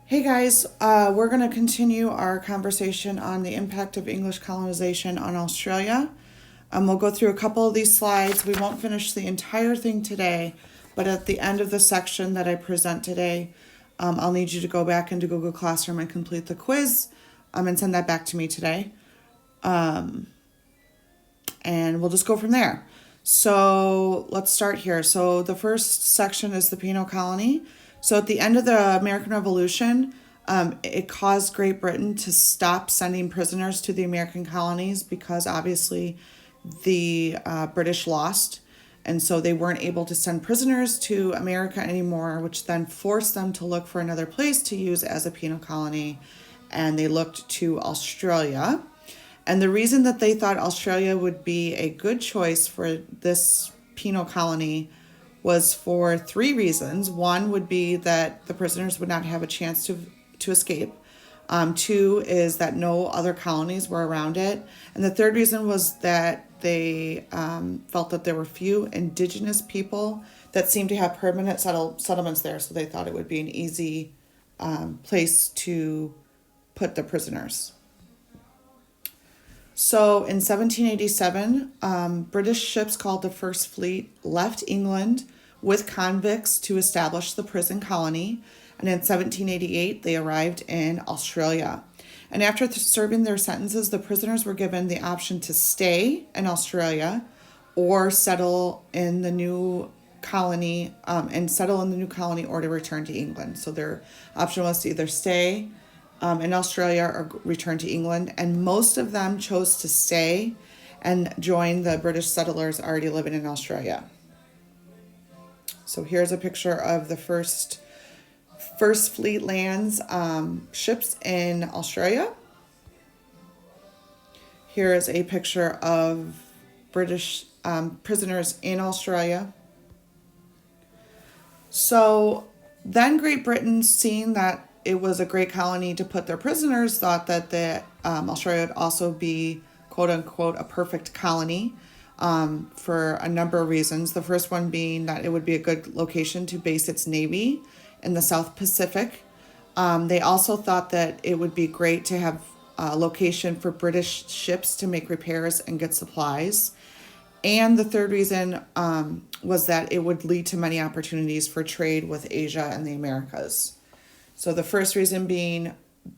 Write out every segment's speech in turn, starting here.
Hey guys, we're going to continue our conversation on the impact of English colonization on Australia. We'll go through a couple of these slides. We won't finish the entire thing today, but at the end of the section that I present today, I'll need you to go back into Google Classroom and complete the quiz and send that back to me today. And we'll just go from there. So let's start here. So the first section is the penal colony. So at the end of the American Revolution, it caused Great Britain to stop sending prisoners to the American colonies because obviously the British lost. And so they weren't able to send prisoners to America anymore, which then forced them to look for another place to use as a penal colony. And they looked to Australia. And the reason that they thought Australia would be a good choice for this penal colony was for three reasons. One would be that the prisoners would not have a chance to escape. Two is that no other colonies were around it. And the third reason was that they felt that there were few indigenous people that seemed to have permanent settlements there. So they thought it would be an easy place to put the prisoners. So in 1787, British ships called the First Fleet left England with convicts to establish the prison colony. And in 1788, they arrived in Australia. And after serving their sentences, the prisoners were given the option to stay in Australia or settle in the new colony or to return to England. So their option was to either stay in Australia or return to England, and most of them chose to stay and join the British settlers already living in Australia. So here's a picture of the First Fleet lands ships in Australia. Here is a picture of British prisoners in Australia. So then Great Britain, seeing that it was a great colony to put their prisoners, thought that Australia would also be, quote unquote, a perfect colony for a number of reasons. The first one being that it would be a good location to base its navy in the South Pacific. They also thought that it would be great to have a location for British ships to make repairs and get supplies. And the third reason was that it would lead to many opportunities for trade with Asia and the Americas. So the first reason being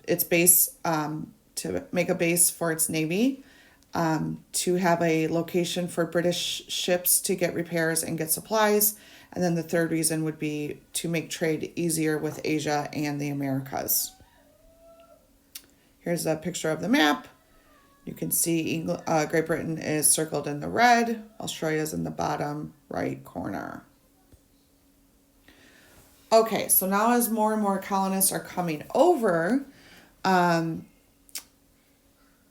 its base, to make a base for its navy, to have a location for British ships to get repairs and get supplies. And then the third reason would be to make trade easier with Asia and the Americas. Here's a picture of the map. You can see Great Britain is circled in the red. Australia is in the bottom right corner. Okay, so now as more and more colonists are coming over,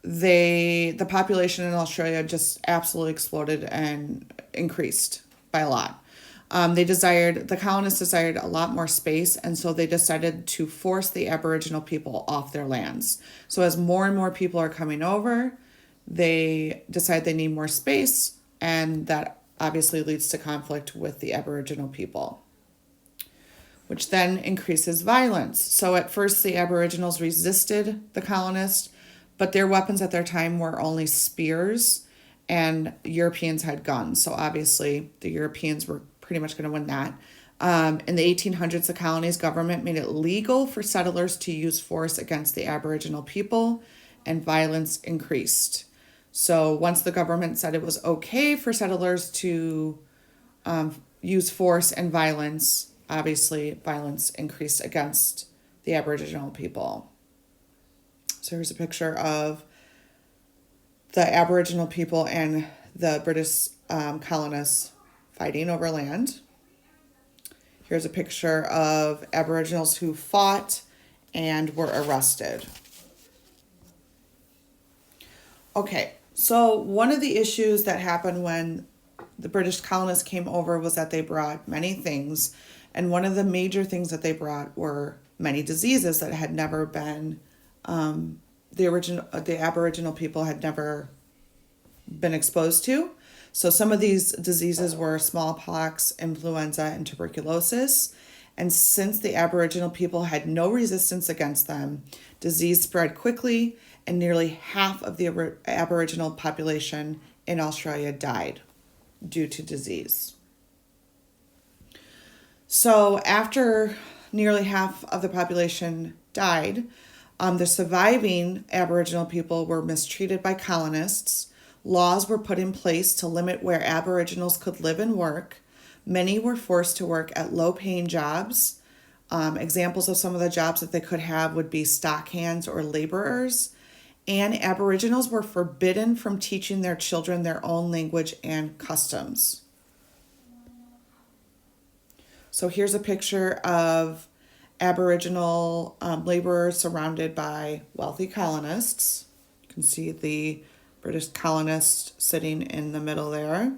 the population in Australia just absolutely exploded and increased by a lot. The colonists desired a lot more space, and so they decided to force the Aboriginal people off their lands. So as more and more people are coming over, they decide they need more space, and that obviously leads to conflict with the Aboriginal people, which then increases violence. So at first, the Aboriginals resisted the colonists, but their weapons at their time were only spears, and Europeans had guns. So obviously, the Europeans were pretty much going to win that. In the 1800s, the colony's government made it legal for settlers to use force against the Aboriginal people, and violence increased. So once the government said it was okay for settlers to use force and violence, obviously violence increased against the Aboriginal people. So here's a picture of the Aboriginal people and the British colonists fighting over land. Here's a picture of Aboriginals who fought and were arrested. Okay, so one of the issues that happened when the British colonists came over was that they brought many things. And one of the major things that they brought were many diseases that had never been, the Aboriginal people had never been exposed to. So some of these diseases were smallpox, influenza, and tuberculosis. And since the Aboriginal people had no resistance against them, disease spread quickly, and nearly half of the Aboriginal population in Australia died due to disease. So after nearly half of the population died, the surviving Aboriginal people were mistreated by colonists. Laws were put in place to limit where Aboriginals could live and work. Many were forced to work at low-paying jobs. Examples of some of the jobs that they could have would be stock hands or laborers. And Aboriginals were forbidden from teaching their children their own language and customs. So here's a picture of Aboriginal laborers surrounded by wealthy colonists. You can see the British colonist sitting in the middle there.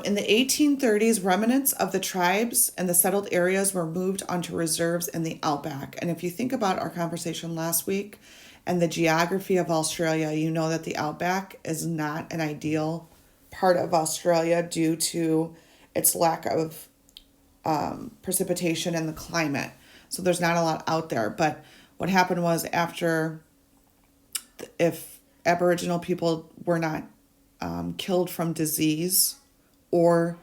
In the 1830s, remnants of the tribes and the settled areas were moved onto reserves in the outback. And if you think about our conversation last week and the geography of Australia, you know that the outback is not an ideal part of Australia due to its lack of precipitation and the climate. So there's not a lot out there. But what happened was if Aboriginal people were not killed from disease or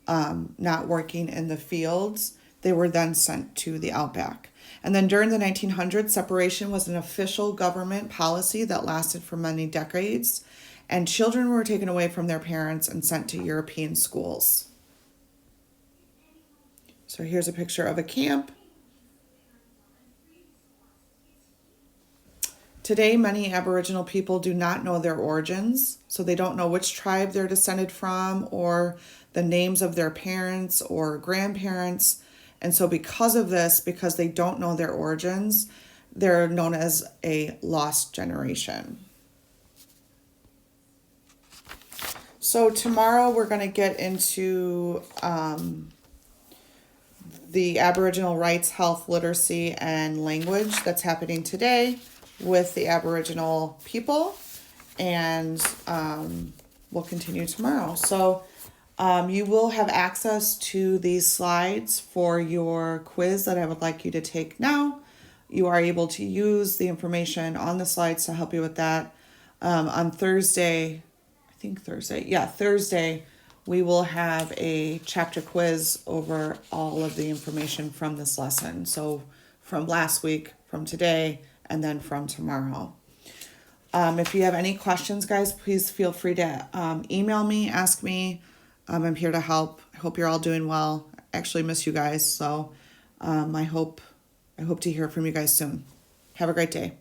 not working in the fields, they were then sent to the outback. And then during the 1900s, separation was an official government policy that lasted for many decades, and children were taken away from their parents and sent to European schools. So here's a picture of a camp. Today, many Aboriginal people do not know their origins, so they don't know which tribe they're descended from or the names of their parents or grandparents. And so because of this, because they don't know their origins, they're known as a lost generation. So tomorrow we're going to get into the Aboriginal rights, health, literacy, and language that's happening today with the Aboriginal people, and we'll continue tomorrow. So you will have access to these slides for your quiz that I would like you to take now. You are able to use the information on the slides to help you with that. On Thursday, Thursday, we will have a chapter quiz over all of the information from this lesson. So from last week, from today, and then from tomorrow. If you have any questions, guys, please feel free to email me, ask me. I'm here to help. I hope you're all doing well. I actually miss you guys, so I hope to hear from you guys soon. Have a great day.